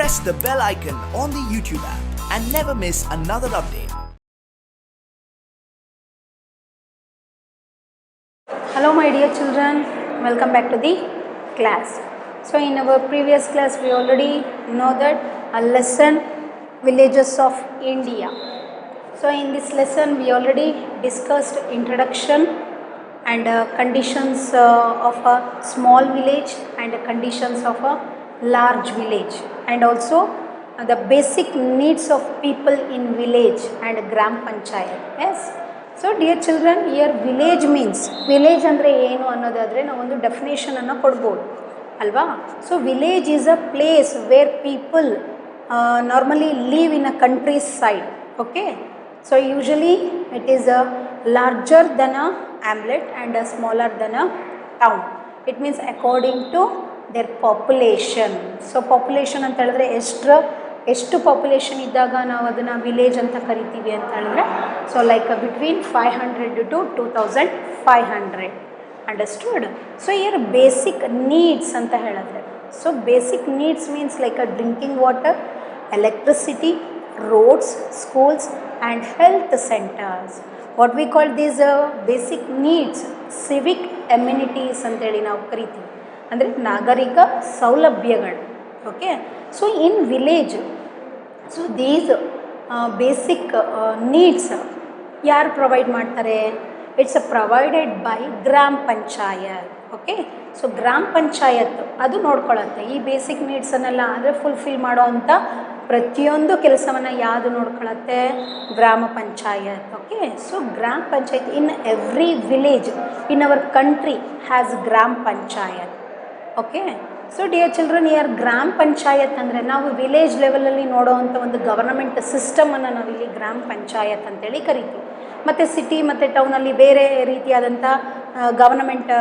press the bell icon on the YouTube app and never miss another update. Hello my dear children, welcome back to the class. So in our previous class we already know that a lesson villages of India. So in this lesson we already discussed introduction and conditions of a small village and conditions of a large village, and also the basic needs of people in village and gram panchayat. Yes. So dear children, here village means, village ಅಂದರೆ ಏನು ಅನ್ನೋದಾದರೆ ನಾವೊಂದು ಡೆಫಿನೇಷನನ್ನು ಕೊಡ್ಬೋದು ಅಲ್ವಾ. So village is a place where people normally live in a countries side. Okay, so usually it is a larger than a hamlet and a smaller than a town. It means according to their population. So population ಅಂತ ಹೇಳಿದ್ರೆ ಎಷ್ಟು population ಇದ್ದಾಗ ನಾವು ಅದನ್ನು village ಅಂತ ಕರಿತೀವಿ ಅಂತ ಹೇಳಿದ್ರೆ, so like between 500 to 2500. Understood. So here basic needs ಅಂತ ಹೇಳಿದ್ರೆ, so basic needs means like a drinking water, electricity, roads, schools and health centres. What we call these basic needs Civic amenities ಅಂತೇಳಿ ನಾವು ಕರಿತೀವಿ, ಅಂದರೆ ನಾಗರಿಕ ಸೌಲಭ್ಯಗಳು. Okay, so in village, so these basic needs ಯಾರು provide ಮಾಡ್ತಾರೆ? It's provided by ಗ್ರಾಮ panchayat. Okay, so gram panchayat ಅದು ನೋಡ್ಕೊಳ್ಳುತ್ತೆ ಈ ಬೇಸಿಕ್ ನೀಡ್ಸನ್ನೆಲ್ಲ. ಅಂದರೆ ಫುಲ್ಫಿಲ್ ಮಾಡೋ ಅಂಥ ಪ್ರತಿಯೊಂದು ಕೆಲಸವನ್ನು ಯಾವುದು ನೋಡ್ಕೊಳ್ಳುತ್ತೆ? ಗ್ರಾಮ panchayat. Okay, so gram panchayat in every village in our country has gram panchayat. Okay, so dear children, here gram panchayat ಅಂದರೆ ನಾವು ವಿಲೇಜ್ ಲೆವೆಲಲ್ಲಿ ನೋಡೋವಂಥ ಒಂದು ಗವರ್ನಮೆಂಟ್ ಸಿಸ್ಟಮನ್ನು ನಾವಿಲ್ಲಿ ಗ್ರಾಮ ಪಂಚಾಯತ್ ಅಂತೇಳಿ ಕರಿತೀವಿ. ಮತ್ತು ಸಿಟಿ ಮತ್ತು ಟೌನಲ್ಲಿ ಬೇರೆ ರೀತಿಯಾದಂಥ ಗವರ್ನಮೆಂಟ್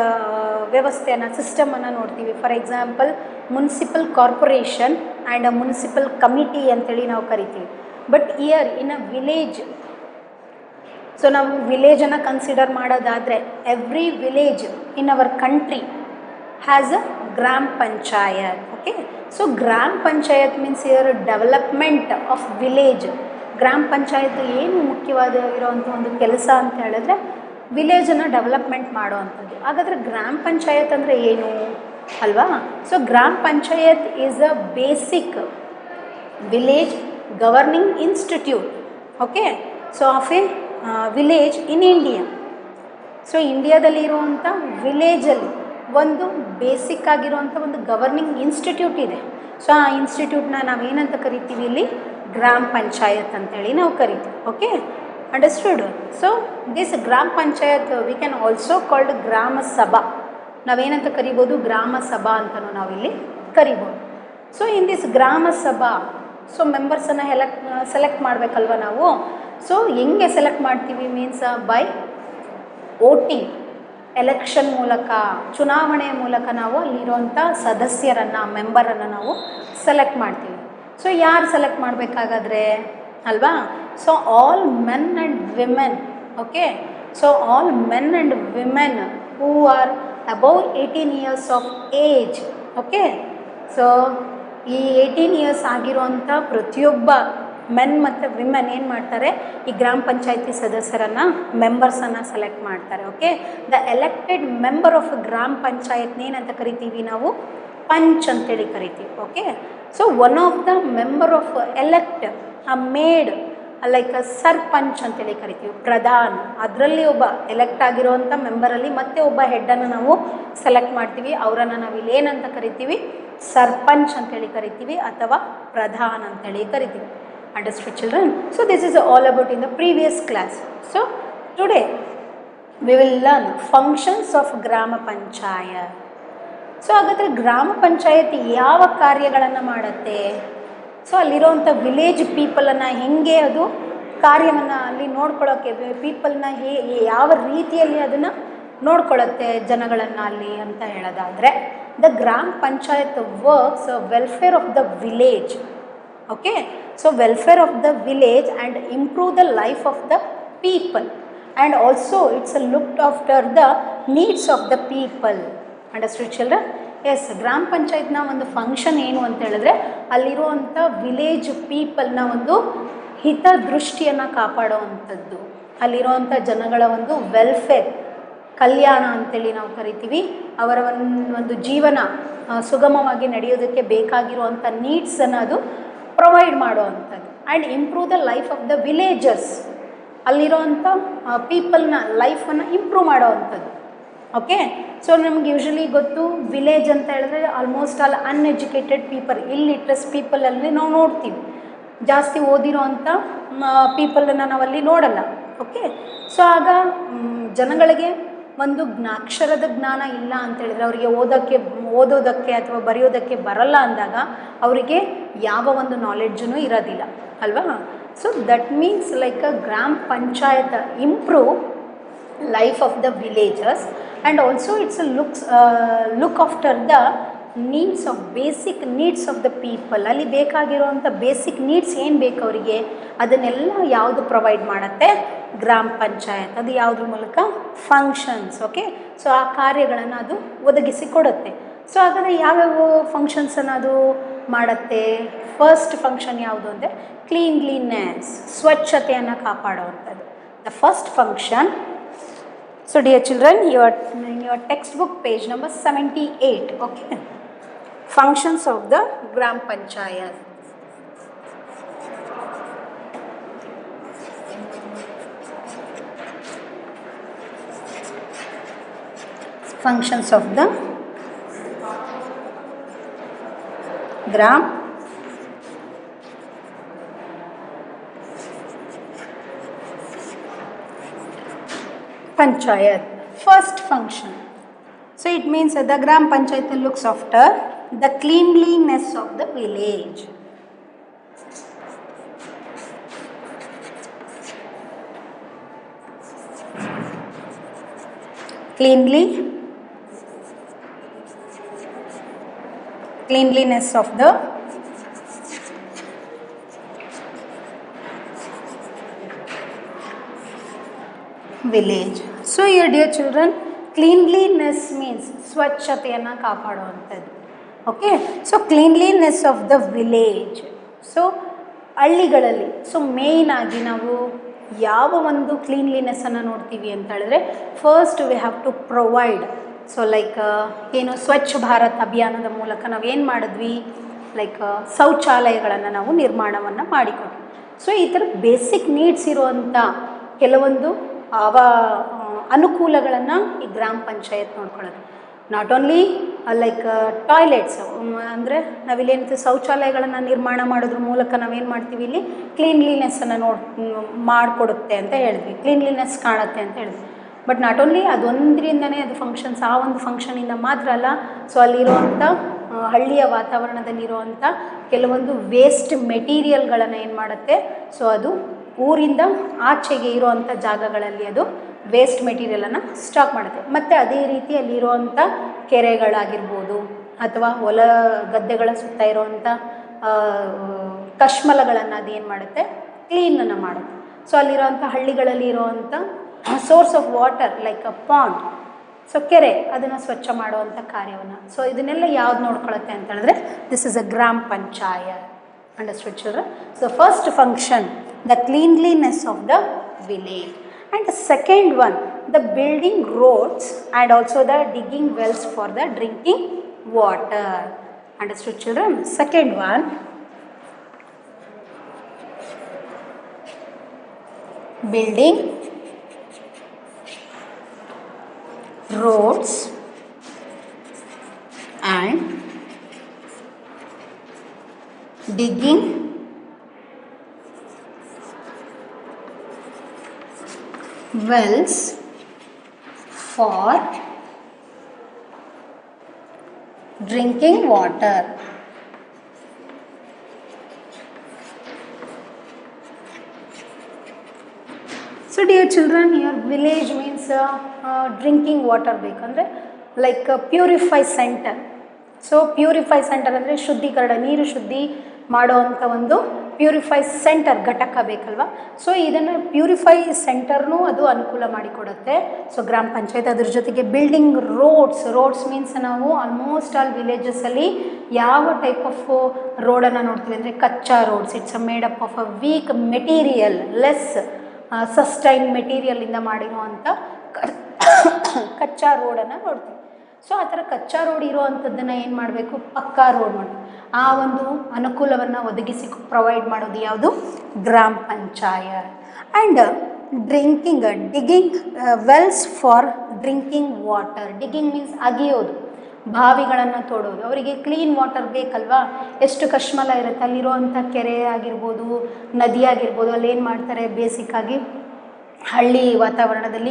ವ್ಯವಸ್ಥೆಯನ್ನು, ಸಿಸ್ಟಮನ್ನು ನೋಡ್ತೀವಿ. For example municipal corporation and municipal committee ಅಂತೇಳಿ ನಾವು ಕರಿತೀವಿ. But year in a village, so ನಾವು ವಿಲೇಜನ್ನು ಕನ್ಸಿಡರ್ ಮಾಡೋದಾದರೆ every village in our country has a gram panchayat. Okay, so gram panchayat means here development of village. ಗ್ರಾಮ ಪಂಚಾಯತ್ ಏನು ಮುಖ್ಯವಾದ ಇರೋವಂಥ ಒಂದು ಕೆಲಸ ಅಂತ ಹೇಳಿದ್ರೆ ವಿಲೇಜನ್ನು ಡೆವಲಪ್ಮೆಂಟ್ ಮಾಡೋ ಅಂಥದ್ದು. ಹಾಗಾದರೆ ಗ್ರಾಮ ಪಂಚಾಯತ್ ಅಂದರೆ ಏನು ಅಲ್ವಾ? So gram panchayat is a basic village governing institute. Okay, so of A village in India. So ಇಂಡಿಯಾದಲ್ಲಿ ಇರುವಂಥ ವಿಲೇಜಲ್ಲಿ ಒಂದು ಬೇಸಿಕ್ ಆಗಿರುವಂಥ ಒಂದು ಗವರ್ನಿಂಗ್ ಇನ್ಸ್ಟಿಟ್ಯೂಟ್ ಇದೆ. ಸೊ ಆ ಇನ್ಸ್ಟಿಟ್ಯೂಟ್ನ ನಾವೇನಂತ ಕರಿತೀವಿ? ಇಲ್ಲಿ ಗ್ರಾಮ ಪಂಚಾಯತ್ ಅಂತೇಳಿ ನಾವು ಕರಿತೀವಿ. Okay, understood. ಸೊ ದಿಸ್ ಗ್ರಾಮ panchayat we can also called ಗ್ರಾಮ ಸಭಾ. ನಾವೇನಂತ ಕರಿಬೋದು? ಗ್ರಾಮ ಸಭಾ ಅಂತಲೂ ನಾವಿಲ್ಲಿ ಕರಿಬೋದು. ಸೊ ಇನ್ ದಿಸ್ ಗ್ರಾಮ ಸಭಾ, ಸೊ ಮೆಂಬರ್ಸನ್ನು ಸೆಲೆಕ್ಟ್ ಮಾಡಬೇಕಲ್ವ ನಾವು. ಸೊ ಹೆಂಗೆ ಸೆಲೆಕ್ಟ್ ಮಾಡ್ತೀವಿ? ಮೀನ್ಸ್ ಬೈ ವೋಟಿಂಗ್, ಎಲೆಕ್ಷನ್ ಮೂಲಕ, ಚುನಾವಣೆಯ ಮೂಲಕ ನಾವು ಅಲ್ಲಿರುವಂಥ ಸದಸ್ಯರನ್ನು, ಮೆಂಬರನ್ನು ನಾವು ಸೆಲೆಕ್ಟ್ ಮಾಡ್ತೀವಿ. ಸೊ ಯಾರು ಸೆಲೆಕ್ಟ್ ಮಾಡಬೇಕಾಗಾದ್ರೆ ಅಲ್ವಾ? So all men and women. Okay, so all men and women who are above 18 years of age. Okay, so ಈ 18 years ಆಗಿರುವಂಥ ಪ್ರತಿಯೊಬ್ಬ ಮೆನ್ ಮತ್ತು ವಿಮೆನ್ ಏನು ಮಾಡ್ತಾರೆ? ಈ ಗ್ರಾಮ ಪಂಚಾಯತಿ ಸದಸ್ಯರನ್ನು, ಮೆಂಬರ್ಸನ್ನು ಸೆಲೆಕ್ಟ್ ಮಾಡ್ತಾರೆ. Okay, the elected member of gram panchayat ಏನಂತ ಕರಿತೀವಿ ನಾವು? ಪಂಚ್ ಅಂತೇಳಿ ಕರಿತೀವಿ. Okay, so one of the member of elect ಆ ಮೇಡ್ ಲೈಕ್ ಸರ್ಪಂಚ್ ಅಂತೇಳಿ ಕರಿತೀವಿ, ಪ್ರಧಾನ್. ಅದರಲ್ಲಿ ಒಬ್ಬ ಎಲೆಕ್ಟ್ ಆಗಿರುವಂಥ ಮೆಂಬರಲ್ಲಿ ಮತ್ತೆ ಒಬ್ಬ ಹೆಡ್ಡನ್ನು ನಾವು ಸೆಲೆಕ್ಟ್ ಮಾಡ್ತೀವಿ. ಅವರನ್ನು ನಾವು ಇಲ್ಲಿ ಏನಂತ ಕರಿತೀವಿ? ಸರ್ಪಂಚ್ ಅಂತೇಳಿ ಕರಿತೀವಿ ಅಥವಾ ಪ್ರಧಾನ್ ಅಂತೇಳಿ ಕರಿತೀವಿ. Understood children? So this is all about in the previous class. So today we will learn functions of grama panchayat. So ಹಾಗಾದರೆ ಗ್ರಾಮ ಪಂಚಾಯತ್ ಯಾವ ಕಾರ್ಯಗಳನ್ನು ಮಾಡುತ್ತೆ? ಸೊ ಅಲ್ಲಿರೋವಂಥ ವಿಲೇಜ್ ಪೀಪಲನ್ನು ಹೆಂಗೆ ಅದು ಕಾರ್ಯವನ್ನು ಅಲ್ಲಿ ನೋಡ್ಕೊಳ್ಳೋಕ್ಕೆ, ಪೀಪಲ್ನ ಯಾವ ರೀತಿಯಲ್ಲಿ ಅದನ್ನು ನೋಡ್ಕೊಳ್ಳುತ್ತೆ ಜನಗಳನ್ನು ಅಲ್ಲಿ ಅಂತ ಹೇಳೋದಾದರೆ, ದ ಗ್ರಾಮ panchayat works welfare of the village. Okay, so welfare of the village and improve the life of the people, and also it's looked after the needs of the people. Understood children? Yes, ಗ್ರಾಮ ಪಂಚಾಯತ್ನ ಒಂದು function ಏನು ಅಂತ ಹೇಳಿದ್ರೆ ಅಲ್ಲಿರುವಂಥ village ಪೀಪಲ್ನ ಒಂದು ಹಿತದೃಷ್ಟಿಯನ್ನು ಕಾಪಾಡುವಂಥದ್ದು, ಅಲ್ಲಿರುವಂಥ ಜನಗಳ ಒಂದು ವೆಲ್ಫೇರ್, ಕಲ್ಯಾಣ ಅಂತೇಳಿ ನಾವು ಕರಿತೀವಿ. ಅವರ ಒಂದು ಜೀವನ ಸುಗಮವಾಗಿ ನಡೆಯೋದಕ್ಕೆ ಬೇಕಾಗಿರುವಂಥ ನೀಡ್ಸನ್ನು ಅದು ಪ್ರೊವೈಡ್ ಮಾಡುವಂಥದ್ದು. And improve the life of the villagers, ಅಲ್ಲಿರೋವಂಥ ಪೀಪಲ್ನ ಲೈಫನ್ನು ಇಂಪ್ರೂವ್ ಮಾಡೋವಂಥದ್ದು. ಓಕೆ, ಸೊ ನಮ್ಗೆ ಯೂಶ್ವಲಿ ಗೊತ್ತು ವಿಲೇಜ್ ಅಂತ ಹೇಳಿದ್ರೆ almost all uneducated people, illiterates ಪೀಪಲಲ್ಲಿ ನಾವು ನೋಡ್ತೀವಿ. ಜಾಸ್ತಿ ಓದಿರೋ ಅಂಥ ಪೀಪಲನ್ನು ನಾವಲ್ಲಿ ನೋಡಲ್ಲ. ಓಕೆ, ಸೊ ಆಗ ಜನಗಳಿಗೆ ಒಂದು ಅಕ್ಷರದ ಜ್ಞಾನ ಇಲ್ಲ ಅಂತ ಹೇಳಿದ್ರೆ, ಅವರಿಗೆ ಓದೋದಕ್ಕೆ ಅಥವಾ ಬರೆಯೋದಕ್ಕೆ ಬರಲ್ಲ ಅಂದಾಗ ಅವರಿಗೆ ಯಾವ ಒಂದು ನಾಲೆಡ್ಜೂ ಇರೋದಿಲ್ಲ ಅಲ್ವಾ. So that means like a gram panchayat improve life of the villagers, and also it's a look after the needs of basic needs of the people. ಅಲ್ಲಿ ಬೇಕಾಗಿರುವಂಥ ಬೇಸಿಕ್ ನೀಡ್ಸ್ ಏನು ಬೇಕು ಅವರಿಗೆ ಅದನ್ನೆಲ್ಲ ಯಾವುದು ಪ್ರೊವೈಡ್ ಮಾಡುತ್ತೆ, ಗ್ರಾಮ ಪಂಚಾಯತ್. ಅದು ಯಾವುದ್ರ ಮೂಲಕ, ಫಂಕ್ಷನ್ಸ್. ಓಕೆ, ಸೊ ಆ ಕಾರ್ಯಗಳನ್ನು ಅದು ಒದಗಿಸಿ ಕೊಡುತ್ತೆ. ಸೊ ಹಾಗಾದರೆ ಯಾವ್ಯಾವ ಫಂಕ್ಷನ್ಸನ್ನು ಅದು ಮಾಡುತ್ತೆ? ಫಸ್ಟ್ ಫಂಕ್ಷನ್ ಯಾವುದು ಅಂದರೆ ಕ್ಲೀನ್ಲಿನೆಸ್, ಸ್ವಚ್ಛತೆಯನ್ನು ಕಾಪಾಡುವಂಥದ್ದು. The first function. So dear children, in your textbook page number 78, okay, functions of the Gram Panchayat. Functions of the Gram Panchayat. First function. So it means that the Gram Panchayat looks after the cleanliness of the village. Cleanliness of the village. So here dear children, cleanliness means ಸ್ವಚ್ಛತೆಯನ್ನು ಕಾಪಾಡುವಂಥದ್ದು. Okay, so cleanliness of the village. So ಹಳ್ಳಿಗಳಲ್ಲಿ main ಆಗಿ ನಾವು ಯಾವ ಒಂದು ಕ್ಲೀನ್ಲಿನೆಸ್ಸನ್ನು ನೋಡ್ತೀವಿ ಅಂತ ಹೇಳಿದ್ರೆ, first we have to provide. So like ಏನು ಸ್ವಚ್ಛ ಭಾರತ್ ಅಭಿಯಾನದ ಮೂಲಕ ನಾವು ಏನು ಮಾಡಿದ್ವಿ, ಲೈಕ್ ಶೌಚಾಲಯಗಳನ್ನು ನಾವು ನಿರ್ಮಾಣವನ್ನು ಮಾಡಿಕೊಟ್ವಿ. ಸೊ ಈ ಥರ ಬೇಸಿಕ್ ನೀಡ್ಸ್ ಇರುವಂಥ ಕೆಲವೊಂದು ಅನುಕೂಲಗಳನ್ನು ಈ ಗ್ರಾಮ ಪಂಚಾಯತ್ ನೋಡ್ಕೊಳ್ಳೋದು. ನಾಟ್ ಓನ್ಲಿ ಲೈಕ್ ಟಾಯ್ಲೆಟ್ಸ್, ಅಂದರೆ ನಾವಿಲ್ಲೇನು ಶೌಚಾಲಯಗಳನ್ನು ನಿರ್ಮಾಣ ಮಾಡೋದ್ರ ಮೂಲಕ ನಾವೇನು ಮಾಡ್ತೀವಿ, ಇಲ್ಲಿ ಕ್ಲೀನ್ಲಿನೆಸ್ಸನ್ನು ಮಾಡಿಕೊಡುತ್ತೆ ಅಂತ ಹೇಳಿದ್ವಿ, ಕ್ಲೀನ್ಲಿನೆಸ್ ಕಾಣುತ್ತೆ ಅಂತ ಹೇಳಿದ್ವಿ. ಬಟ್ ನಾಟ್ ಓನ್ಲಿ ಅದೊಂದರಿಂದನೇ ಅದು ಫಂಕ್ಷನ್ಸ್, ಆ ಒಂದು ಫಂಕ್ಷನಿಂದ ಮಾತ್ರ ಅಲ್ಲ. ಸೊ ಅಲ್ಲಿರುವಂಥ ಹಳ್ಳಿಯ ವಾತಾವರಣದಲ್ಲಿರುವಂಥ ಕೆಲವೊಂದು ವೇಸ್ಟ್ ಮೆಟೀರಿಯಲ್ಗಳನ್ನು ಏನು ಮಾಡುತ್ತೆ, ಸೊ ಅದು ಊರಿಂದ ಆಚೆಗೆ ಇರುವಂಥ ಜಾಗಗಳಲ್ಲಿ ಅದು ವೇಸ್ಟ್ ಮೆಟೀರಿಯಲನ್ನು ಸ್ಟಾಕ್ ಮಾಡುತ್ತೆ. ಮತ್ತು ಅದೇ ರೀತಿ ಅಲ್ಲಿರುವಂಥ ಕೆರೆಗಳಾಗಿರ್ಬೋದು ಅಥವಾ ಹೊಲ ಗದ್ದೆಗಳ ಸುತ್ತ ಇರುವಂಥ ಕಶ್ಮಲಗಳನ್ನು ಅದು ಏನು ಮಾಡುತ್ತೆ, ಕ್ಲೀನನ್ನು ಮಾಡುತ್ತೆ. ಸೊ ಅಲ್ಲಿರುವಂಥ ಹಳ್ಳಿಗಳಲ್ಲಿ ಇರುವಂಥ source of water like a pond, so ಕೆರೆ, ಅದನ್ನು ಸ್ವಚ್ಛ ಮಾಡುವಂಥ ಕಾರ್ಯವನ್ನು. ಸೊ ಇದನ್ನೆಲ್ಲ ಯಾವ್ದು ನೋಡ್ಕೊಳುತ್ತೆ ಅಂತ ಹೇಳಿದ್ರೆ, this is a gram panchayat. Understood children? So first function, the cleanliness of the village, and the second one, the building roads and also the digging wells for the drinking water. Understood children? Second one, building roads and digging wells for drinking water. So dear children, your village means drinking water ಬೇಕಂದ್ರೆ like purify centre. So purify centre ಅಂದರೆ ಶುದ್ಧೀಕರಣ, ನೀರು ಶುದ್ಧಿ ಮಾಡುವಂಥ ಒಂದು purify centre ಘಟಕ ಬೇಕಲ್ವ. So ಇದನ್ನು ಪ್ಯೂರಿಫೈ ಸೆಂಟರ್ನೂ ಅದು ಅನುಕೂಲ ಮಾಡಿಕೊಡುತ್ತೆ. ಸೊ ಗ್ರಾಮ ಪಂಚಾಯತ್ ಅದ್ರ ಜೊತೆಗೆ ಬಿಲ್ಡಿಂಗ್ ರೋಡ್ಸ್ ಮೀನ್ಸ್ ನಾವು ಆಲ್ಮೋಸ್ಟ್ ಆಲ್ ವಿಲೇಜಸಲ್ಲಿ ಯಾವ ಟೈಪ್ ಆಫ್ ರೋಡನ್ನು ನೋಡ್ತೀವಿ ಅಂದರೆ kaccha roads. It's a made up of a weak material, less sustain ಮೆಟೀರಿಯಲಿಂದ ಮಾಡಿರುವಂಥ ಕಚ್ಚಾ ರೋಡನ್ನು ನೋಡ್ತೀವಿ. ಸೊ ಆ ಥರ ಕಚ್ಚಾ ರೋಡ್ ಇರೋವಂಥದ್ದನ್ನು ಏನು ಮಾಡಬೇಕು, ಪಕ್ಕಾ ರೋಡ್ ಮಾಡಬೇಕು. ಆ ಒಂದು ಅನುಕೂಲವನ್ನು ಒದಗಿಸಿ ಪ್ರೊವೈಡ್ ಮಾಡೋದು ಯಾವುದು, ಗ್ರಾಮ panchayat. And digging wells for drinking water. Digging means ಅಗಿಯೋದು, ಬಾವಿಗಳನ್ನು ತೋಡೋದು. ಅವರಿಗೆ ಕ್ಲೀನ್ ವಾಟರ್ ಬೇಕಲ್ವಾ. ಎಷ್ಟು ಕಶ್ಮಲ ಇರುತ್ತೆ ಅಲ್ಲಿರುವಂಥ ಕೆರೆ ಆಗಿರ್ಬೋದು, ನದಿ ಆಗಿರ್ಬೋದು. ಅಲ್ಲಿ ಏನು ಮಾಡ್ತಾರೆ, ಬೇಸಿಕ್ಕಾಗಿ ಹಳ್ಳಿ ವಾತಾವರಣದಲ್ಲಿ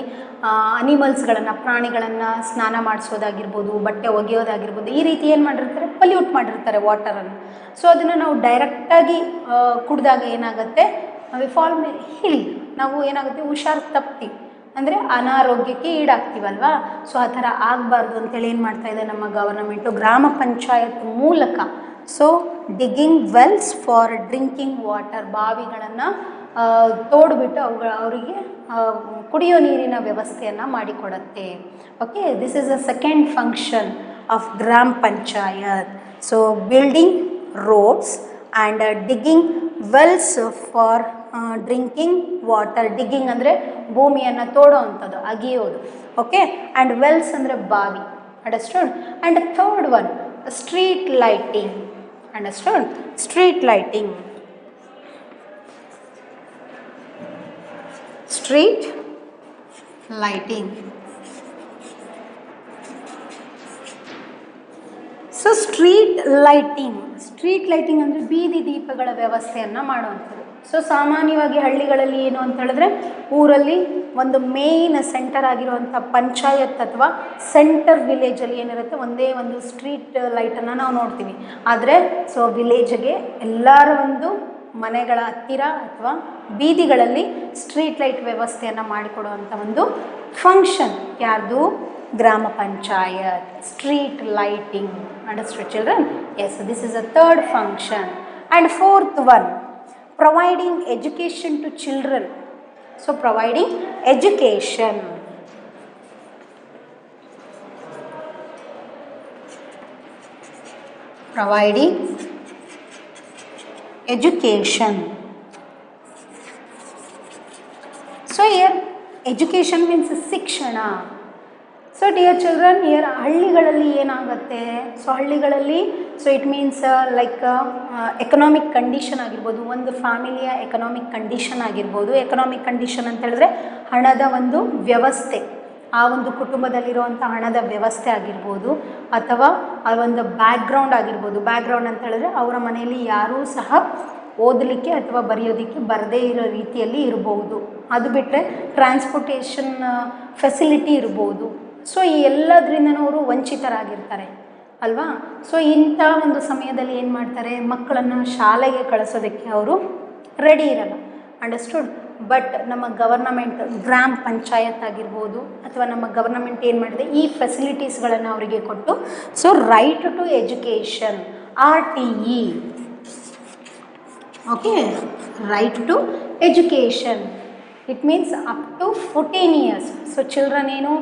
ಅನಿಮಲ್ಸ್ಗಳನ್ನು, ಪ್ರಾಣಿಗಳನ್ನು ಸ್ನಾನ ಮಾಡಿಸೋದಾಗಿರ್ಬೋದು, ಬಟ್ಟೆ ಒಗೆಯೋದಾಗಿರ್ಬೋದು, ಈ ರೀತಿ ಏನು ಮಾಡಿರ್ತಾರೆ, ಪಲ್ಯೂಟ್ ಮಾಡಿರ್ತಾರೆ ವಾಟರನ್ನು. ಸೊ ಅದನ್ನು ನಾವು ಡೈರೆಕ್ಟಾಗಿ ಕುಡಿದಾಗ ಏನಾಗುತ್ತೆ, ವಿ ಫಾಲ್ ಹಿಲ್, ನಾವು ಏನಾಗುತ್ತೆ ಹುಷಾರು ತಪ್ತೀವಿ, ಅಂದರೆ ಅನಾರೋಗ್ಯಕ್ಕೆ ಈಡಾಗ್ತೀವಲ್ವಾ. ಸೊ ಆ ಥರ ಆಗಬಾರ್ದು ಅಂತೇಳಿ ಏನು ಮಾಡ್ತಾಯಿದೆ ನಮ್ಮ ಗವರ್ನಮೆಂಟು, ಗ್ರಾಮ ಪಂಚಾಯತ್ ಮೂಲಕ. So digging wells for drinking water, ಬಾವಿಗಳನ್ನು ತೋಡ್ಬಿಟ್ಟು ಅವರಿಗೆ ಕುಡಿಯೋ ನೀರಿನ ವ್ಯವಸ್ಥೆಯನ್ನು ಮಾಡಿಕೊಡುತ್ತೆ. Okay, this is a second function of gram panchayat. So building roads and digging wells for drinking water. Digging ಅಂದರೆ ಭೂಮಿಯನ್ನು ತೋಡೋ ಅಂಥದ್ದು, ಅಗಿಯೋದು. ಓಕೆ, ಆ್ಯಂಡ್ ವೆಲ್ಸ್ ಅಂದರೆ ಬಾವಿ. Understood. And third one, street lighting. Understood. Street lighting. Street lighting. So street lighting ಅಂದರೆ ಬೀದಿ ದೀಪಗಳ ವ್ಯವಸ್ಥೆಯನ್ನು ಮಾಡುವಂಥದ್ದು. ಸೊ ಸಾಮಾನ್ಯವಾಗಿ ಹಳ್ಳಿಗಳಲ್ಲಿ ಏನು ಅಂತ ಹೇಳಿದ್ರೆ, ಊರಲ್ಲಿ ಒಂದು ಮೇಯ್ನ್ ಸೆಂಟರ್ ಆಗಿರುವಂಥ ಪಂಚಾಯತ್ ಅಥವಾ ಸೆಂಟರ್ ವಿಲೇಜಲ್ಲಿ ಏನಿರುತ್ತೆ, ಒಂದೇ ಒಂದು ಸ್ಟ್ರೀಟ್ ಲೈಟನ್ನು ನಾವು ನೋಡ್ತೀವಿ. ಆದರೆ ಸೊ ವಿಲೇಜ್ಗೆ ಎಲ್ಲರ ಒಂದು ಮನೆಗಳ ಹತ್ತಿರ ಅಥವಾ ಬೀದಿಗಳಲ್ಲಿ ಸ್ಟ್ರೀಟ್ ಲೈಟ್ ವ್ಯವಸ್ಥೆಯನ್ನು ಮಾಡಿಕೊಡುವಂಥ ಒಂದು ಫಂಕ್ಷನ್ ಯಾರ್ದು, ಗ್ರಾಮ panchayat. Street lighting. Understood children? Yes, this is a third function. And fourth one, providing education to children. So providing education. Providing education. So here education means ಶಿಕ್ಷಣ. ಸೊ ಡಿಯರ್ ಚಿಲ್ಡ್ರನ್, ಹಿಯರ್ ಹಳ್ಳಿಗಳಲ್ಲಿ ಏನಾಗುತ್ತೆ, so ಹಳ್ಳಿಗಳಲ್ಲಿ so it means like economic condition ಆಗಿರ್ಬೋದು, ಒಂದು ಫ್ಯಾಮಿಲಿಯ economic condition ಆಗಿರ್ಬೋದು. Economic condition ಅಂತ ಹೇಳಿದ್ರೆ ಹಣದ ಒಂದು ವ್ಯವಸ್ಥೆ, ಆ ಒಂದು ಕುಟುಂಬದಲ್ಲಿರುವಂಥ ಹಣದ ವ್ಯವಸ್ಥೆ ಆಗಿರ್ಬೋದು, ಅಥವಾ ಆ ಒಂದು ಬ್ಯಾಕ್ಗ್ರೌಂಡ್ ಆಗಿರ್ಬೋದು. ಬ್ಯಾಕ್ಗ್ರೌಂಡ್ ಅಂತ ಹೇಳಿದ್ರೆ ಅವರ ಮನೆಯಲ್ಲಿ ಯಾರೂ ಸಹ ಓದಲಿಕ್ಕೆ ಅಥವಾ ಬರೆಯೋದಕ್ಕೆ ಬರದೇ ಇರೋ ರೀತಿಯಲ್ಲಿ ಇರ್ಬೋದು. ಅದು ಬಿಟ್ಟರೆ ಟ್ರಾನ್ಸ್ಪೋರ್ಟೇಷನ್ ಫೆಸಿಲಿಟಿ ಇರ್ಬೋದು. ಸೊ ಈ ಎಲ್ಲದರಿಂದನೂ ಅವರು ವಂಚಿತರಾಗಿರ್ತಾರೆ ಅಲ್ವಾ. ಸೊ ಇಂಥ ಒಂದು ಸಮಯದಲ್ಲಿ ಏನು ಮಾಡ್ತಾರೆ, ಮಕ್ಕಳನ್ನು ಶಾಲೆಗೆ ಕಳಿಸೋದಕ್ಕೆ ಅವರು ರೆಡಿ ಇರಲ್ಲ. ಅಂಡರ್ಸ್ಟುಡ್. ಬಟ್ ನಮ್ಮ ಗವರ್ನಮೆಂಟ್, ಗ್ರಾಮ ಪಂಚಾಯತ್ ಆಗಿರ್ಬೋದು ಅಥವಾ ನಮ್ಮ ಗವರ್ನಮೆಂಟ್ ಏನು ಮಾಡಿದೆ, ಈ ಫೆಸಿಲಿಟೀಸ್ಗಳನ್ನು ಅವರಿಗೆ ಕೊಟ್ಟು, so right to education, RTE. Okay, right to education. It means up to 14 years. So children ಏನು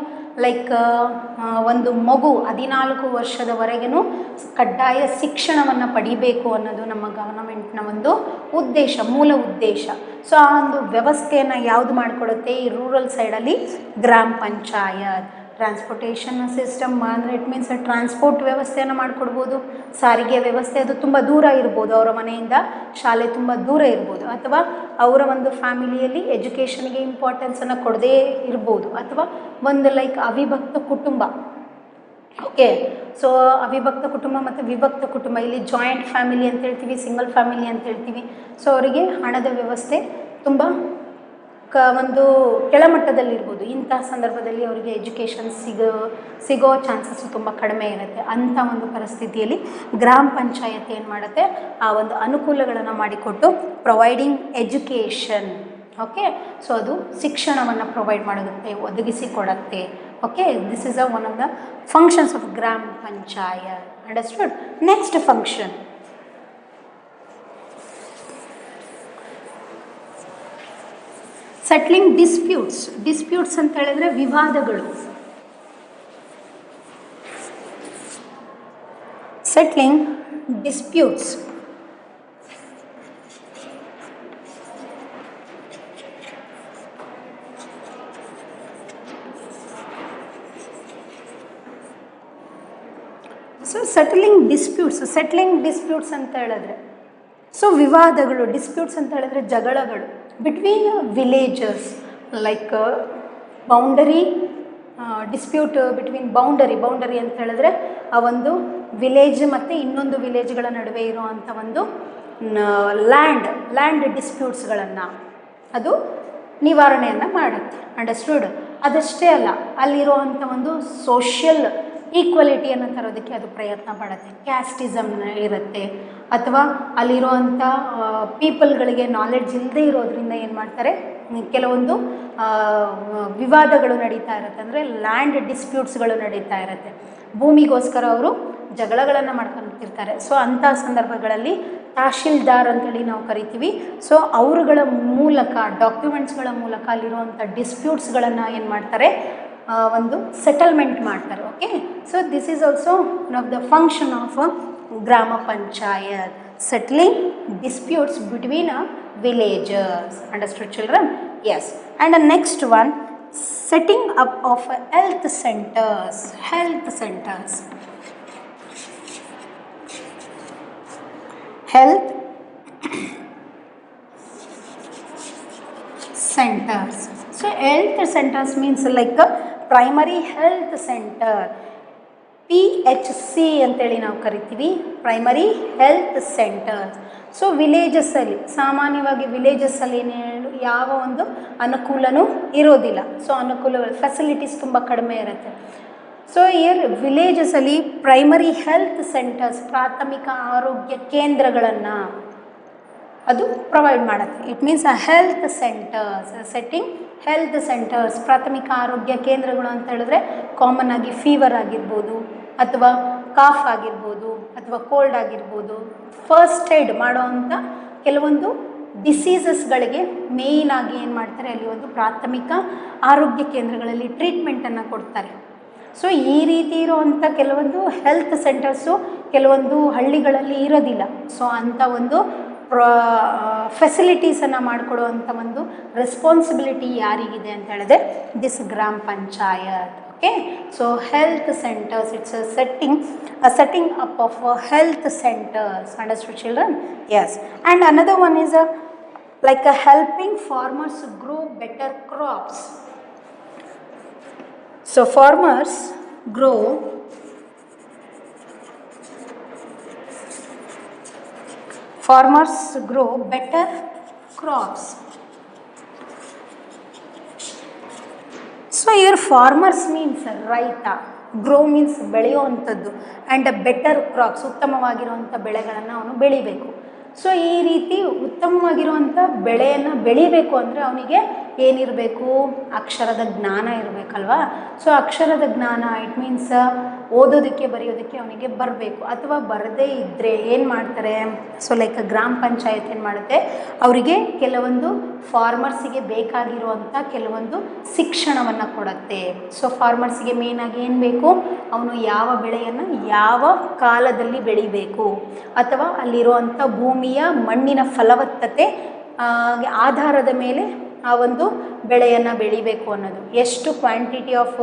ಲೈಕ್ ಒಂದು ಮಗು 14 ವರ್ಷದವರೆಗೂ ಕಡ್ಡಾಯ ಶಿಕ್ಷಣವನ್ನು ಪಡಿಬೇಕು ಅನ್ನೋದು ನಮ್ಮ ಗವರ್ನಮೆಂಟ್ನ ಒಂದು ಉದ್ದೇಶ, ಮೂಲ ಉದ್ದೇಶ. ಸೊ ಆ ಒಂದು ವ್ಯವಸ್ಥೆಯನ್ನು ಯಾವುದು ಮಾಡಿಕೊಡುತ್ತೆ, ಈ ರೂರಲ್ ಸೈಡಲ್ಲಿ ಗ್ರಾಮ ಪಂಚಾಯತ್. ಟ್ರಾನ್ಸ್ಪೋರ್ಟೇಷನ್ ಸಿಸ್ಟಮ್ ಅಂದರೆ ಇಟ್ ಮೀನ್ಸ್ ಟ್ರಾನ್ಸ್ಪೋರ್ಟ್ ವ್ಯವಸ್ಥೆಯನ್ನು ಮಾಡಿಕೊಡ್ಬೋದು. ಸಾರಿಗೆ ವ್ಯವಸ್ಥೆ, ಅದು ತುಂಬ ದೂರ ಇರ್ಬೋದು, ಅವರ ಮನೆಯಿಂದ ಶಾಲೆ ತುಂಬ ದೂರ ಇರ್ಬೋದು, ಅಥವಾ ಅವರ ಒಂದು ಫ್ಯಾಮಿಲಿಯಲ್ಲಿ ಎಜುಕೇಷನ್ಗೆ ಇಂಪಾರ್ಟೆನ್ಸನ್ನು ಕೊಡದೇ ಇರ್ಬೋದು, ಅಥವಾ ಒಂದು ಲೈಕ್ ಅವಿಭಕ್ತ ಕುಟುಂಬ. ಓಕೆ, ಸೊ ಅವಿಭಕ್ತ ಕುಟುಂಬ ಮತ್ತು ವಿಭಕ್ತ ಕುಟುಂಬ, ಇಲ್ಲಿ ಜಾಯಿಂಟ್ ಫ್ಯಾಮಿಲಿ ಅಂತ ಹೇಳ್ತೀವಿ, ಸಿಂಗಲ್ ಫ್ಯಾಮಿಲಿ ಅಂತ ಹೇಳ್ತೀವಿ. ಸೊ ಅವರಿಗೆ ಹಣದ ವ್ಯವಸ್ಥೆ ತುಂಬ ಒಂದು ಕೆಳಮಟ್ಟದಲ್ಲಿರ್ಬೋದು. ಇಂಥ ಸಂದರ್ಭದಲ್ಲಿ ಅವರಿಗೆ ಎಜುಕೇಷನ್ ಸಿಗೋ ಚಾನ್ಸಸ್ಸು ತುಂಬ ಕಡಿಮೆ ಇರುತ್ತೆ. ಅಂಥ ಒಂದು ಪರಿಸ್ಥಿತಿಯಲ್ಲಿ ಗ್ರಾಮ ಪಂಚಾಯತ್ ಏನು ಮಾಡುತ್ತೆ, ಆ ಒಂದು ಅನುಕೂಲಗಳನ್ನು ಮಾಡಿಕೊಟ್ಟು ಪ್ರೊವೈಡಿಂಗ್ ಎಜುಕೇಷನ್. ಓಕೆ, ಸೊ ಅದು ಶಿಕ್ಷಣವನ್ನು ಪ್ರೊವೈಡ್ ಮಾಡುತ್ತೆ, ಒದಗಿಸಿಕೊಡುತ್ತೆ. Okay, this is one of the functions of gram panchayat. Understood? Next function, settling disputes ಅಂತ ಹೇಳಿದ್ರೆ ವಿವಾದಗಳು. Settling disputes. So settling disputes ಅಂತ ಹೇಳಿದ್ರೆ, ಸೊ ವಿವಾದಗಳು, ಡಿಸ್ಪ್ಯೂಟ್ಸ್ ಅಂತ ಹೇಳಿದ್ರೆ ಜಗಳಗಳು between villages, like boundary dispute between boundary ಅಂತ ಹೇಳಿದ್ರೆ ಆ ಒಂದು ವಿಲೇಜ್ ಮತ್ತು ಇನ್ನೊಂದು ವಿಲೇಜ್ಗಳ ನಡುವೆ ಇರುವಂಥ ಒಂದು ಲ್ಯಾಂಡ್ ಡಿಸ್ಪ್ಯೂಟ್ಸ್ಗಳನ್ನು ಅದು ನಿವಾರಣೆಯನ್ನು ಮಾಡುತ್ತೆ. ಅಂಡರ್ಸ್ಟುಡ್? ಅದಷ್ಟೇ ಅಲ್ಲ, ಅಲ್ಲಿರುವಂಥ ಒಂದು ಸೋಷಿಯಲ್ ಈಕ್ವಲಿಟಿಯನ್ನು ತರೋದಕ್ಕೆ ಅದು ಪ್ರಯತ್ನ ಪಡುತ್ತೆ. ಕ್ಯಾಸ್ಟಿಸಮ್ ಇರುತ್ತೆ, ಅಥವಾ ಅಲ್ಲಿರುವಂಥ ಪೀಪಲ್ಗಳಿಗೆ ನಾಲೆಡ್ಜ್ ಇಲ್ಲದೆ ಇರೋದ್ರಿಂದ ಏನು ಮಾಡ್ತಾರೆ, ಕೆಲವೊಂದು ವಿವಾದಗಳು ನಡೀತಾ ಇರುತ್ತೆ, ಅಂದರೆ ಲ್ಯಾಂಡ್ ಡಿಸ್ಪ್ಯೂಟ್ಸ್ಗಳು ನಡೀತಾ ಇರುತ್ತೆ. ಭೂಮಿಗೋಸ್ಕರ ಅವರು ಜಗಳಗಳನ್ನು ಮಾಡ್ಕೊತಿರ್ತಾರೆ. ಸೊ ಅಂಥ ಸಂದರ್ಭಗಳಲ್ಲಿ ತಹಶೀಲ್ದಾರ್ ಅಂತೇಳಿ ನಾವು ಕರಿತೀವಿ. ಸೊ ಅವರುಗಳ ಮೂಲಕ, ಡಾಕ್ಯುಮೆಂಟ್ಸ್ಗಳ ಮೂಲಕ ಅಲ್ಲಿರುವಂಥ ಡಿಸ್ಪ್ಯೂಟ್ಸ್ಗಳನ್ನು ಏನು ಮಾಡ್ತಾರೆ, ಒಂದು ಸೆಟಲ್ಮೆಂಟ್ ಮಾಡ್ತಾರೆ. Okay, so this is also one of the function of gram panchayat, settling disputes between villagers. Understood, children? Yes. And the next one, setting up of health centers. Health centers. So health centers means like a primary health center. PHC ಅಂತೇಳಿ ನಾವು ಕರಿತೀವಿ, primary health centres. So ವಿಲೇಜಸ್ಸಲ್ಲಿ, ಸಾಮಾನ್ಯವಾಗಿ ವಿಲೇಜಸ್ಸಲ್ಲಿ ಏನು ಯಾವ ಒಂದು ಅನುಕೂಲನೂ ಇರೋದಿಲ್ಲ. So facilities ತುಂಬ ಕಡಿಮೆ ಇರುತ್ತೆ. ಸೊ ವಿಲೇಜಸ್ಸಲ್ಲಿ ಪ್ರೈಮರಿ ಹೆಲ್ತ್ ಸೆಂಟರ್ಸ್, ಪ್ರಾಥಮಿಕ ಆರೋಗ್ಯ ಕೇಂದ್ರಗಳನ್ನು ಅದು ಪ್ರೊವೈಡ್ ಮಾಡುತ್ತೆ. It means health centres, setting health centres, ಪ್ರಾಥಮಿಕ ಆರೋಗ್ಯ ಕೇಂದ್ರಗಳು ಅಂತ ಹೇಳಿದ್ರೆ ಕಾಮನ್ ಆಗಿ ಫೀವರ್ ಆಗಿರ್ಬೋದು, ಅಥವಾ ಕಾಫ್ ಆಗಿರ್ಬೋದು, ಅಥವಾ ಕೋಲ್ಡ್ ಆಗಿರ್ಬೋದು, ಫಸ್ಟ್ ಏಡ್ ಮಾಡೋವಂಥ ಕೆಲವೊಂದು ಡಿಸೀಸಸ್ಗಳಿಗೆ ಮೇಯ್ನಾಗಿ ಏನು ಮಾಡ್ತಾರೆ, ಅಲ್ಲಿ ಒಂದು ಪ್ರಾಥಮಿಕ ಆರೋಗ್ಯ ಕೇಂದ್ರಗಳಲ್ಲಿ ಟ್ರೀಟ್ಮೆಂಟನ್ನು ಕೊಡ್ತಾರೆ. ಸೊ ಈ ರೀತಿ ಇರುವಂಥ ಕೆಲವೊಂದು ಹೆಲ್ತ್ ಸೆಂಟರ್ಸು ಕೆಲವೊಂದು ಹಳ್ಳಿಗಳಲ್ಲಿ ಇರೋದಿಲ್ಲ. ಸೊ ಅಂಥ ಒಂದು ಫೆಸಿಲಿಟೀಸನ್ನು ಮಾಡಿಕೊಡುವಂಥ ಒಂದು ರೆಸ್ಪಾನ್ಸಿಬಿಲಿಟಿ ಯಾರಿಗಿದೆ ಅಂತ ಹೇಳಿದ್ರೆ ದಿಸ್ ಗ್ರಾಮ panchayat. Okay, so health centres, it's setting up of health centers. Understood, children? Yes. And another one is like helping farmers grow better crops. So farmers grow better crops. So here farmers means ರೈತ, grow means ಬೆಳೆಯುವಂಥದ್ದು, and better crops, ಉತ್ತಮವಾಗಿರುವಂಥ ಬೆಳೆಗಳನ್ನು ಅವನು ಬೆಳಿಬೇಕು. So ಈ ರೀತಿ ಉತ್ತಮವಾಗಿರುವಂಥ ಬೆಳೆಯನ್ನು ಬೆಳಿಬೇಕು ಅಂದರೆ ಅವನಿಗೆ ಏನಿರಬೇಕು, ಅಕ್ಷರದ ಜ್ಞಾನ ಇರಬೇಕಲ್ವಾ. ಸೊ ಅಕ್ಷರದ ಜ್ಞಾನ ಇಟ್ ಮೀನ್ಸ್ ಓದೋದಕ್ಕೆ ಬರೆಯೋದಕ್ಕೆ ಅವನಿಗೆ ಬರಬೇಕು. ಅಥವಾ ಬರದೇ ಇದ್ದರೆ ಏನು ಮಾಡ್ತಾರೆ, ಸೊ ಲೈಕ್ ಗ್ರಾಮ ಪಂಚಾಯತ್ ಏನು ಮಾಡುತ್ತೆ, ಅವರಿಗೆ ಕೆಲವೊಂದು ಫಾರ್ಮರ್ಸಿಗೆ ಬೇಕಾಗಿರುವಂಥ ಕೆಲವೊಂದು ಶಿಕ್ಷಣವನ್ನು ಕೊಡುತ್ತೆ. ಸೊ ಫಾರ್ಮರ್ಸಿಗೆ ಮೇಯ್ನಾಗಿ ಏನು ಬೇಕು, ಅವನು ಯಾವ ಬೆಳೆಯನ್ನು ಯಾವ ಕಾಲದಲ್ಲಿ ಬೆಳಿಬೇಕು, ಅಥವಾ ಅಲ್ಲಿರುವಂಥ ಭೂಮಿಯ ಮಣ್ಣಿನ ಫಲವತ್ತತೆ ಆಧಾರದ ಮೇಲೆ ಆ ಒಂದು ಬೆಳೆಯನ್ನು ಬೆಳಿಬೇಕು ಅನ್ನೋದು, ಎಷ್ಟು ಕ್ವಾಂಟಿಟಿ ಆಫ್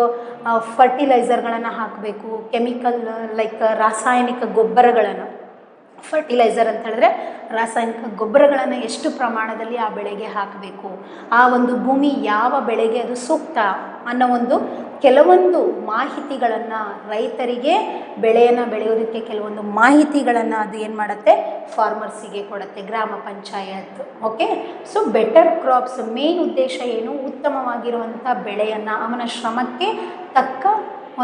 ಫರ್ಟಿಲೈಸರ್ಗಳನ್ನು ಹಾಕಬೇಕು, ಕೆಮಿಕಲ್ ಲೈಕ್ ರಾಸಾಯನಿಕ ಗೊಬ್ಬರಗಳನ್ನು, ಫರ್ಟಿಲೈಸರ್ ಅಂತ ಹೇಳಿದ್ರೆ ರಾಸಾಯನಿಕ ಗೊಬ್ಬರಗಳನ್ನು ಎಷ್ಟು ಪ್ರಮಾಣದಲ್ಲಿ ಆ ಬೆಳೆಗೆ ಹಾಕಬೇಕು, ಆ ಒಂದು ಭೂಮಿ ಯಾವ ಬೆಳೆಗೆ ಅದು ಸೂಕ್ತ ಅನ್ನೋ ಒಂದು ಕೆಲವೊಂದು ಮಾಹಿತಿಗಳನ್ನು ರೈತರಿಗೆ ಬೆಳೆಯನ್ನು ಬೆಳೆಯೋದಕ್ಕೆ ಕೆಲವೊಂದು ಮಾಹಿತಿಗಳನ್ನು ಅದು ಏನು ಮಾಡುತ್ತೆ, ಫಾರ್ಮರ್ಸಿಗೆ ಕೊಡುತ್ತೆ ಗ್ರಾಮ panchayat. Okay, so better crops main ಉದ್ದೇಶ ಏನು, ಉತ್ತಮವಾಗಿರುವಂಥ ಬೆಳೆಯನ್ನು ಅವನ ಶ್ರಮಕ್ಕೆ ತಕ್ಕ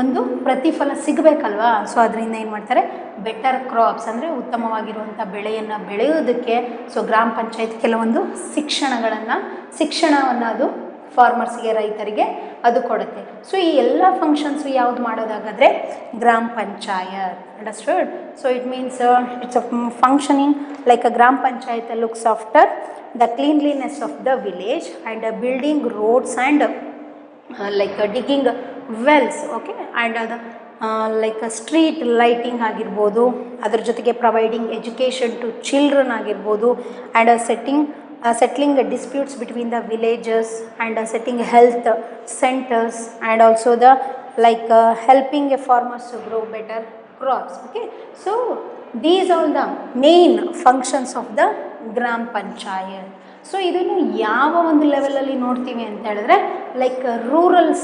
ಒಂದು ಪ್ರತಿಫಲ ಸಿಗಬೇಕಲ್ವಾ. ಸೊ ಅದರಿಂದ ಏನು ಮಾಡ್ತಾರೆ, ಬೆಟರ್ ಕ್ರಾಪ್ಸ್ ಅಂದರೆ ಉತ್ತಮವಾಗಿರುವಂಥ ಬೆಳೆಯನ್ನು ಬೆಳೆಯೋದಕ್ಕೆ ಸೊ ಗ್ರಾಮ ಪಂಚಾಯತ್ ಕೆಲವೊಂದು ಶಿಕ್ಷಣವನ್ನು ಅದು ಫಾರ್ಮರ್ಸ್ಗೆ, ರೈತರಿಗೆ ಅದು ಕೊಡುತ್ತೆ. ಸೊ ಈ ಎಲ್ಲ ಫಂಕ್ಷನ್ಸು ಯಾವುದು ಮಾಡೋದಾಗಾದರೆ ಗ್ರಾಮ panchayat. Understood? So it means it's a functioning like a gram panchayat looks after the cleanliness of the village and building roads and like digging wells, okay, and like a street lighting ಆಗಿರ್ಬೋದು, ಅದರ ಜೊತೆಗೆ providing education to children ಆಗಿರ್ಬೋದು, and settling disputes between the villages and setting health centers, and also the like helping a farmers to grow better crops, okay. So these are the main functions of the gram panchayat. So ಇದನ್ನು ಯಾವ ಒಂದು ಲೆವೆಲಲ್ಲಿ ನೋಡ್ತೀವಿ ಅಂತ ಹೇಳಿದ್ರೆ like rural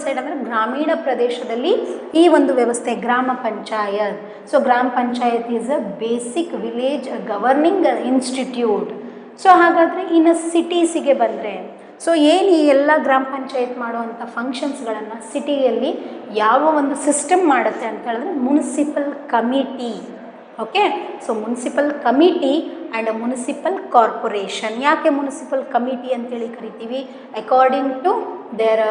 side ಅಂದರೆ ಗ್ರಾಮೀಣ ಪ್ರದೇಶದಲ್ಲಿ ಈ ಒಂದು ವ್ಯವಸ್ಥೆ ಗ್ರಾಮ panchayat. So gram panchayat is a basic village governing institute. So ಹಾಗಾದರೆ ಇನ್ನು ಸಿಟೀಸಿಗೆ ಬಂದರೆ, ಸೊ ಏನು ಈ ಎಲ್ಲ ಗ್ರಾಮ ಪಂಚಾಯತ್ ಮಾಡುವಂಥ ಫಂಕ್ಷನ್ಸ್ಗಳನ್ನು ಸಿಟಿಯಲ್ಲಿ ಯಾವ ಒಂದು ಸಿಸ್ಟಮ್ ಮಾಡುತ್ತೆ ಅಂತ ಹೇಳಿದ್ರೆ municipal committee, okay. So municipal committee and municipal corporation. ಯಾಕೆ ಮುನ್ಸಿಪಲ್ ಕಮಿಟಿ ಅಂತೇಳಿ ಕರಿತೀವಿ? According to their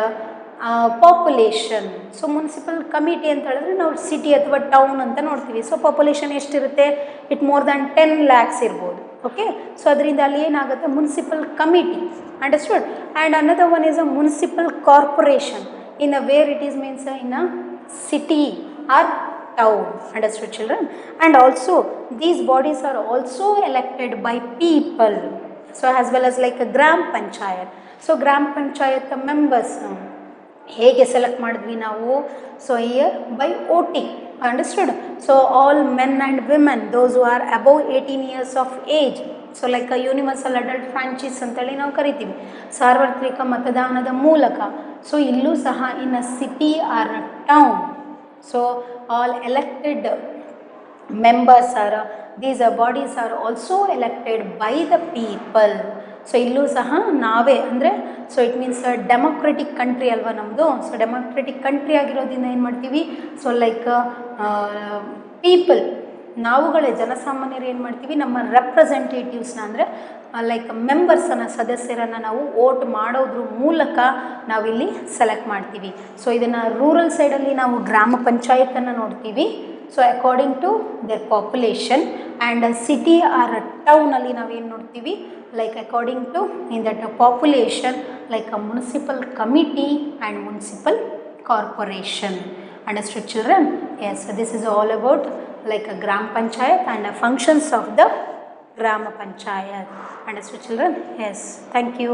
population. So municipal committee ಅಂತ ಹೇಳಿದ್ರೆ ನಾವು ಸಿಟಿ ಅಥವಾ ಟೌನ್ ಅಂತ ನೋಡ್ತೀವಿ. ಸೊ ಪಾಪ್ಯುಲೇಷನ್ ಎಷ್ಟಿರುತ್ತೆ? ಇಟ್ ಮೋರ್ ದ್ಯಾನ್ 10 lakhs ಇರ್ಬೋದು, ಓಕೆ. ಸೊ ಅದರಿಂದ ಅಲ್ಲಿ ಏನಾಗುತ್ತೆ? Municipal committee, understood. And another one is a municipal corporation in a where it is means in a city or town, understood children. And also these bodies are also elected by people, so as well as like a gram panchayat. So gram panchayat members ಹೇಗೆ select ಮಾಡಿದ್ವಿ ನಾವು? So here by voting, understood. So all men and women those who are above 18 years of age, so like universal adult franchise ಅಂತೇಳಿ ನಾವು ಕರಿತೀವಿ, ಸಾರ್ವತ್ರಿಕ ಮತದಾನದ ಮೂಲಕ. So ಇಲ್ಲೂ ಸಹ ಇನ್ a city R a town, so all elected members are these bodies are also elected by the people. So ಇಲ್ಲೂ ಸಹ ನಾವೇ ಅಂದರೆ, so it means democratic country ಅಲ್ವಾ ನಮ್ಮದು. ಸೊ ಡೆಮೋಕ್ರೆಟಿಕ್ ಕಂಟ್ರಿ ಆಗಿರೋದ್ರಿಂದ ಏನು ಮಾಡ್ತೀವಿ? ಸೊ ಲೈಕ್ ಪೀಪಲ್, ನಾವುಗಳೇ ಜನಸಾಮಾನ್ಯರು ಏನು ಮಾಡ್ತೀವಿ? ನಮ್ಮ ರೆಪ್ರೆಸೆಂಟೇಟಿವ್ಸ್ನ ಅಂದರೆ ಲೈಕ್ ಮೆಂಬರ್ಸನ್ನು, ಸದಸ್ಯರನ್ನು ನಾವು ವೋಟ್ ಮಾಡೋದ್ರ ಮೂಲಕ ನಾವಿಲ್ಲಿ ಸೆಲೆಕ್ಟ್ ಮಾಡ್ತೀವಿ. ಸೊ ಇದನ್ನು ರೂರಲ್ ಸೈಡಲ್ಲಿ ನಾವು ಗ್ರಾಮ ಪಂಚಾಯತನ್ನು ನೋಡ್ತೀವಿ. So according to their population. And city or ಟೌನಲ್ಲಿ ನಾವೇನು ನೋಡ್ತೀವಿ? Like according to in that population like a municipal committee and municipal corporation. Understood children? Yes, so this is all about like a gram panchayat and the functions of the gram panchayat. Understood children? Yes, thank you.